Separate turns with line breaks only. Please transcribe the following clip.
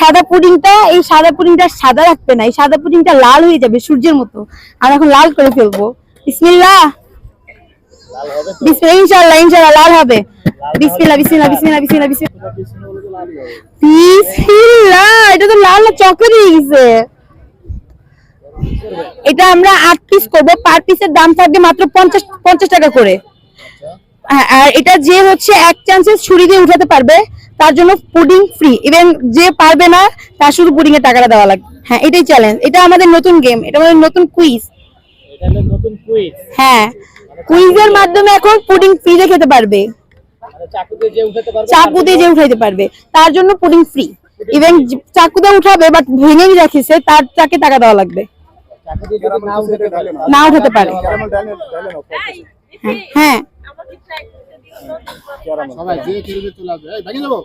এই সাদা পুডিংটা সাদা রাখবে না, এই সাদা পুডিংটা লাল হয়ে যাবে সূর্যের মতো। আমরা এখন লাল করে ফেলবো। বিসমিল্লাহ, বিসমিল্লাহ, ইনশাআল্লাহ ইনশাআল্লাহ লাল হবে। বিসমিল্লাহ বিসমিল্লাহ বিসমিল্লাহ বিসমিল্লাহ বিসমিল্লাহ। এটা তো লাল চকলেট হয়ে গেছে। এটা আমরা 8 পিস করবো, পার পিসের দাম থাকবে মাত্র 50 টাকা করে। আর এটা যে হচ্ছে এক চান্সে ছুরি দিয়ে উঠাতে পারবে তার জন্য পুডিং ফ্রি, ইভেন যে পারবে না তার শুধু পুডিং এর টাকাটা দেওয়া লাগবে। হ্যাঁ, এটাই চ্যালেঞ্জ। এটা আমাদের নতুন গেম, এটা আমাদের নতুন কুইজ। হ্যাঁ, কুইজের মাধ্যমে এখন পুডিং ফ্রিতে খেতে পারবে। চাকু দিয়ে যে উঠাইতে পারবে তার জন্য পুডিং ফ্রি। ইভেন চাকু দিয়ে উঠাবে বাট ভেঙে রাখিছে তাকে টাকা দেওয়া লাগবে। না উঠাতে পারে। হ্যাঁ, সবাই যে খেলবে চলে আসবে। এই ভাগি যাবো।